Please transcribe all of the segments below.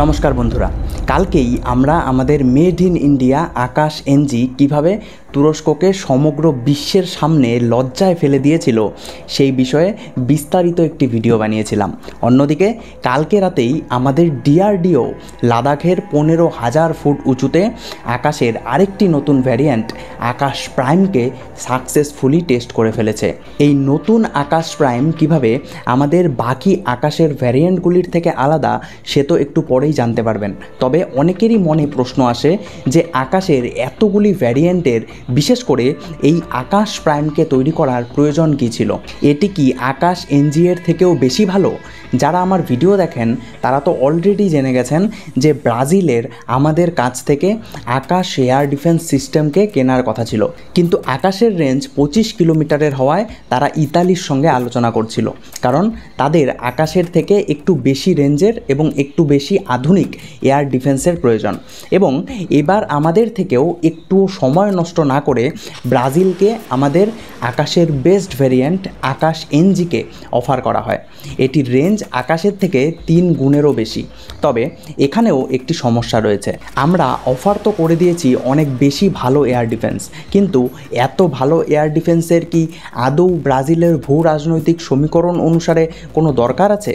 নমস্কার বন্ধুরা, কালকেই আমরা আমাদের made in India Akash NG কিভাবে তুরস্ককে সমগ্র বিশ্বের সামনে লজ্জায় ফেলে দিয়েছিল সেই বিষয়ে বিস্তারিত একটি ভিডিও বানিয়েছিলাম। অন্যদিকে কালকে রাতেই আমাদের ডিআরডিও লাদাখের 15,000 ফুট উঁচুতে আকাশের আরেকটি নতুন ভ্যারিয়েন্ট আকাশ প্রাইমকে সাকসেসফুলি টেস্ট করে ফেলেছে। এই নতুন আকাশ প্রাইম কিভাবে আমাদের বাকি আকাশের ভ্যারিয়েন্টগুলির থেকে আলাদা সে তো একটু পরেই জানতে পারবেন। তবে অনেকেরই মনে প্রশ্ন আসে যে আকাশের এতগুলি ভ্যারিয়েন্টের বিশেষ করে এই আকাশ প্রাইমকে তৈরি করার প্রয়োজন কী ছিল? এটি কি আকাশ এনজিএর থেকেও বেশি ভালো? যারা আমার ভিডিও দেখেন তারা তো অলরেডি জেনে গেছেন যে ব্রাজিলের আমাদের কাছ থেকে আকাশ এয়ার ডিফেন্স সিস্টেমকে কেনার কথা ছিল, কিন্তু আকাশের রেঞ্জ 25 কিলোমিটারের হওয়ায় তারা ইতালির সঙ্গে আলোচনা করছিল, কারণ তাদের আকাশের থেকে একটু বেশি রেঞ্জের এবং একটু বেশি আধুনিক এয়ার ডিফেন্সের প্রয়োজন। এবং এবার আমাদের থেকেও একটু সময় নষ্ট না করে ব্রাজিলকে আমাদের আকাশের বেস্ট ভ্যারিয়েন্ট আকাশ এনজিকে অফার করা হয়। এটির রেঞ্জ আকাশের থেকে 3 গুণেরও বেশি। তবে এখানেও একটি সমস্যা রয়েছে। আমরা অফার তো করে দিয়েছি অনেক বেশি ভালো এয়ার ডিফেন্স, কিন্তু এত ভালো এয়ার ডিফেন্সের কি আদৌ ব্রাজিলের ভূ রাজনৈতিক সমীকরণ অনুসারে কোনো দরকার আছে?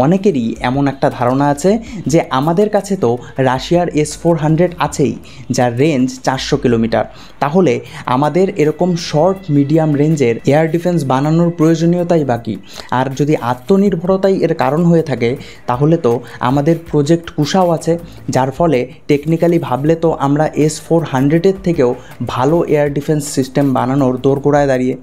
অনেকেরই এমন একটা ধারণা আছে যে আমাদের কাছে তো রাশিয়ার S-400 আছেই, যার রেঞ্জ 400 কিলোমিটার। তাহলে আমাদের এরকম শর্ট মিডিয়াম রেঞ্জের এয়ার ডিফেন্স বানানোর প্রয়োজনীয়তাই বাকি। আর যদি আত্মনির্ভরতাই এর কারণ হয়ে থাকে তাহলে তো আমাদের প্রজেক্ট কুশাও আছে, যার ফলে টেকনিক্যালি ভাবলে তো আমরা S-400-এর থেকেও ভালো এয়ার ডিফেন্স সিস্টেম বানানোর দোরগোড়ায় দাঁড়িয়ে।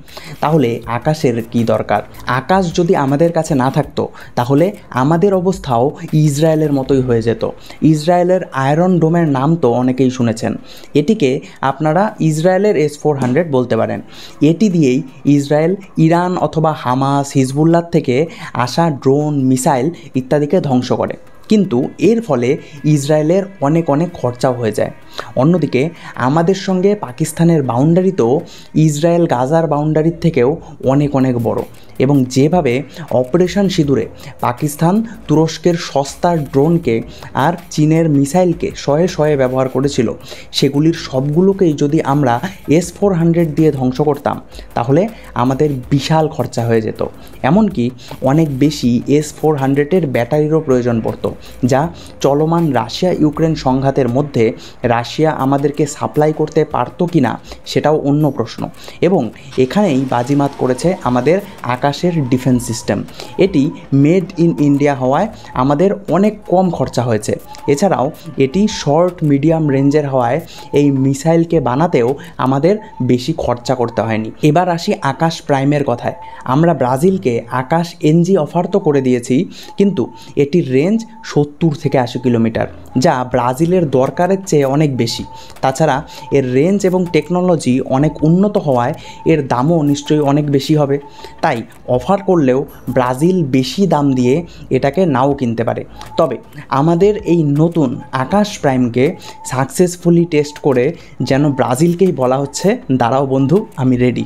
তাহলে আকাশের কি দরকার? আকাশ যদি আমাদের কাছে না থাকতো তাহলে আমাদের অবস্থাও ইসরায়েলের মতোই হয়ে যেত। ইসরায়েলের আয়রন ডোমের নাম তো অনেকেই শুনেছেন। এটিকে আপনারা ইসরায়েলের S-400 বলতে পারেন। এটি দিয়েই ইসরায়েল ইরান অথবা হামাস, হিজবুল্লাহ থেকে আসা ড্রোন, মিসাইল ইত্যাদিকে ধ্বংস করে, কিন্তু এর ফলে ইসরায়েলের অনেক খরচাও হয়ে যায়। অন্যদিকে আমাদের সঙ্গে পাকিস্তানের বাউন্ডারি তো ইসরায়েল গাজার বাউন্ডারির থেকেও অনেক বড়, এবং যেভাবে অপারেশন সিঁদুরে পাকিস্তান তুরস্কের সস্তার ড্রোনকে আর চীনের মিসাইলকে শয়ে ব্যবহার করেছিল, সেগুলির সবগুলোকেই যদি আমরা S-400 দিয়ে ধ্বংস করতাম তাহলে আমাদের বিশাল খরচা হয়ে যেত। এমনকি অনেক বেশি S-400-এর ব্যাটারিরও প্রয়োজন পড়তো, যা চলমান রাশিয়া ইউক্রেন সংঘাতের মধ্যে রাশিয়া আমাদেরকে সাপ্লাই করতে পারতো কি না সেটাও অন্য প্রশ্ন। এবং এখানেই বাজিমাত করেছে আমাদের আকাশের ডিফেন্স সিস্টেম। এটি মেড ইন ইন্ডিয়া হওয়ায় আমাদের অনেক কম খরচা হয়েছে। এছাড়াও এটি শর্ট মিডিয়াম রেঞ্জের হওয়ায় এই মিসাইলকে বানাতেও আমাদের বেশি খরচা করতে হয়নি। এবার আসি আকাশ প্রাইমের কথায়। আমরা ব্রাজিলকে আকাশ এনজি অফার তো করে দিয়েছি, কিন্তু এটির রেঞ্জ 70 থেকে 80 কিলোমিটার, যা ব্রাজিলের দরকারের চেয়ে অনেক বেশি। তাছাড়া এর রেঞ্জ এবং টেকনোলজি অনেক উন্নত হওয়ায় এর দামও নিশ্চয়ই অনেক বেশি হবে। তাই অফার করলেও ব্রাজিল বেশি দাম দিয়ে এটাকে নাও কিনতে পারে। তবে আমাদের এই নতুন আকাশ প্রাইমকে সাকসেসফুলি টেস্ট করে যেন ব্রাজিলকেই বলা হচ্ছে, দাঁড়াও বন্ধু, আমি রেডি।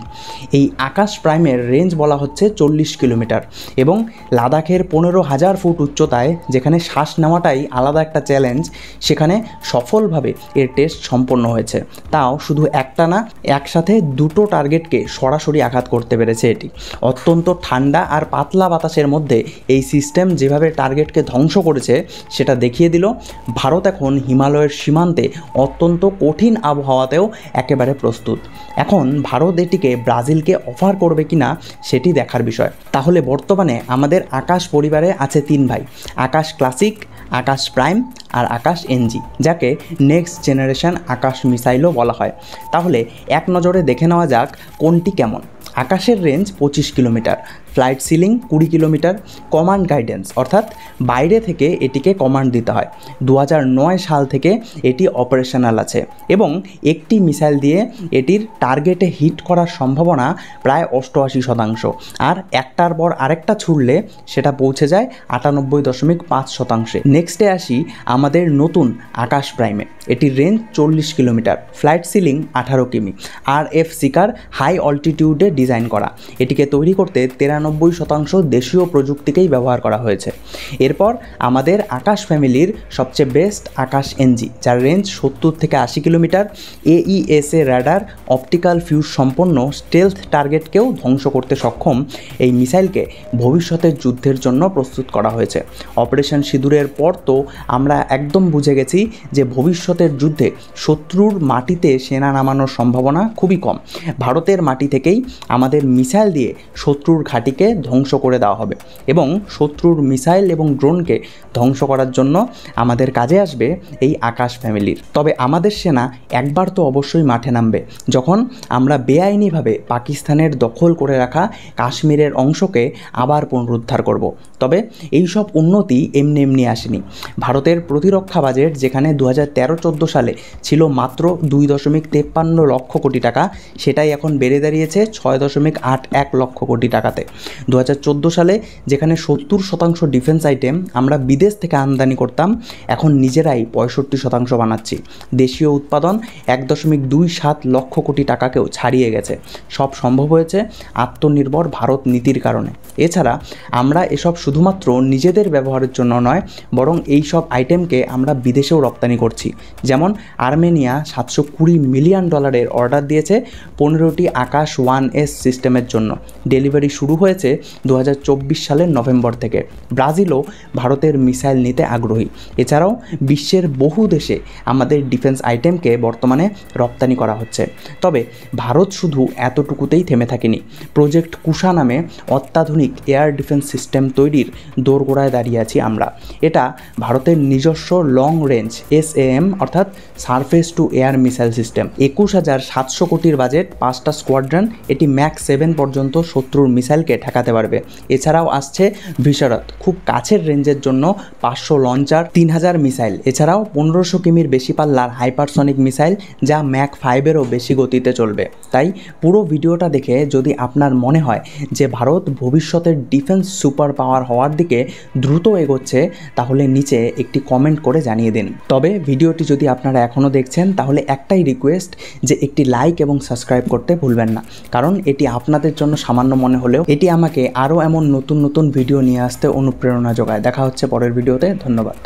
এই আকাশ প্রাইমের রেঞ্জ বলা হচ্ছে 40 কিলোমিটার, এবং লাদাখের 15,000 ফুট উচ্চতায়, যেখানে শ্বাস নেওয়াটাই আলাদা একটা চ্যালেঞ্জ, সেখানে সফলভাবে এর টেস্ট সম্পন্ন হয়েছে। তাও শুধু একটা না, একসাথে 2টো টার্গেটকে সরাসরি আঘাত করতে পেরেছে এটি। অত্যন্ত ঠান্ডা আর পাতলা বাতাসের মধ্যে এই সিস্টেম যেভাবে টার্গেটকে ধ্বংস করেছে সেটা দেখিয়ে দিল ভারত এখন হিমালয়ের সীমান্তে অত্যন্ত কঠিন আবহাওয়াতেও একেবারে প্রস্তুত। এখন ভারত এটিকে ব্রাজিলকে অফার করবে কি না সেটি দেখার বিষয়। তাহলে বর্তমানে আমাদের আকাশ পরিবারে আছে 3 ভাই: আকাশ ক্লাসিক, আকাশ প্রাইম আর আকাশ এনজি, যাকে নেক্সট জেনারেশন আকাশ মিসাইলও বলা হয়। তাহলে এক নজরে দেখে নেওয়া যাক কোনটি কেমন। আকাশের range 25 kilometre, flight ceiling 20 kilometre, command guidance অর্থাৎ বাইরে থেকে এটিকে কমান্ড দিতে হয়। 2009 সাল থেকে এটি অপারেশনাল আছে, এবং একটি মিসাইল দিয়ে এটির টার্গেটে হিট করার সম্ভাবনা প্রায় 88%, আর একটার পর আরেকটা ছুড়লে সেটা পৌঁছে যায় 98.5%। নেক্সটে আসি আমাদের নতুন আকাশ প্রাইমে। এটির রেঞ্জ 40 কিলোমিটার, ফ্লাইট সিলিং 18 কিমি, RF সিকার হাই অল্টিটিউডে ডিজাইন করা। এটিকে তৈরি করতে 93% দেশীয় প্রযুক্তিকেই ব্যবহার করা হয়েছে। এরপর আমাদের আকাশ ফ্যামিলির সবচেয়ে বেস্ট আকাশ এনজি, যার রেঞ্জ 70 থেকে 80 kilometre, AESA radar, optical fuse সম্পন্ন স্টেলথ টার্গেটকেও ধ্বংস করতে সক্ষম এই মিসাইলকে ভবিষ্যতের যুদ্ধের জন্য প্রস্তুত করা হয়েছে। অপারেশন সিঁদুরের পর তো আমরা একদম বুঝে গেছি যে ভবিষ্যতের যুদ্ধে শত্রুর মাটিতে সেনা নামানোর সম্ভাবনা খুবই কম। ভারতের মাটি থেকেই আমাদের মিসাইল দিয়ে শত্রুর ঘাঁটিকে ধ্বংস করে দেওয়া হবে এবং শত্রুর মিসাইল এবং ড্রোনকে ধ্বংস করার জন্য আমাদের কাজে আসবে এই আকাশ ফ্যামিলির। তবে আমাদের সেনা একবার তো অবশ্যই মাঠে নামবে, যখন আমরা বেআইনিভাবে পাকিস্তানের দখল করে রাখা কাশ্মীরের অংশকে আবার পুনরুদ্ধার করব। তবে এই সব উন্নতি এমনি এমনি আসেনি। ভারতের প্রতিরক্ষা বাজেট যেখানে 2013-14 সালে ছিল মাত্র 2.53 লক্ষ কোটি টাকা, সেটাই এখন বেড়ে দাঁড়িয়েছে 6.81 লক্ষ কোটি টাকাতে। 2014 সালে যেখানে 70% ডিফেন্স আইটেম আমরা বিদেশ থেকে আমদানি করতাম, এখন নিজেরাই 65% বানাচ্ছি। দেশীয় উৎপাদন 1.27 লক্ষ কোটি টাকাকেও ছাড়িয়ে গেছে। সব সম্ভব হয়েছে আত্মনির্ভর ভারত নীতির কারণে। এছাড়া আমরা এসব শুধুমাত্র নিজেদের ব্যবহারের জন্য নয়, বরং এই সব আইটেমকে আমরা বিদেশেও রপ্তানি করছি। যেমন আর্মেনিয়া $720 মিলিয়ন অর্ডার দিয়েছে 15টি আকাশ 1S সিস্টেমের জন্য। ডেলিভারি শুরু হয়েছে 2024 সালের নভেম্বর থেকে। ব্রাজিলও ভারতের মিসাইল নিতে আগ্রহী। এছাড়াও বিশ্বের বহু দেশে আমাদের ডিফেন্স আইটেমকে বর্তমানে রপ্তানি করা হচ্ছে। তবে ভারত শুধু এতটুকুতেই থেমে থাকেনি। প্রজেক্ট কুশা নামে অত্যাধুনিক এয়ার ডিফেন্স সিস্টেম তৈরির দোরগোড়ায় দাঁড়িয়ে আছি আমরা। এটা ভারতের নিজস্ব লং রেঞ্জ SAM অর্থাৎ surface two air missile system. 21,700 কোটির বাজেট, 5টা স্কোয়াড্রন, এটি ম্যাক 7 পর্যন্ত শত্রুর মিসাইলকে ঠেকাতে পারবে। এছাড়াও আসছে ভিশারদ, খুব কাছের রেঞ্জের জন্য 500 লঞ্চার, 3000 মিসাইল। এছাড়াও 1500 কিমির বেশি পাল্লার হাইপারসনিক মিসাইল, যা ম্যাক 5-এরও বেশি গতিতে চলবে। তাই পুরো ভিডিওটা দেখে যদি আপনার মনে হয় যে ভারত ভবিষ্যতের ডিফেন্স সুপার পাওয়ার হওয়ার দিকে দ্রুত এগোচ্ছে, তাহলে নিচে একটি কমেন্ট করে জানিয়ে দিন। তবে ভিডিওটি যদি আপনারা এখনও দেখছেন, তাহলে একটাই রিকোয়েস্ট যে একটি লাইক এবং সাবস্ক্রাইব করতে ভুলবেন না, কারণ এটি আপনাদের জন্য সামান্য মনে হলেও এটি আমাকে আরও এমন নতুন নতুন ভিডিও নিয়ে আসতে অনুপ্রেরণা যোগায়। দেখা হচ্ছে পরের ভিডিওতে। ধন্যবাদ।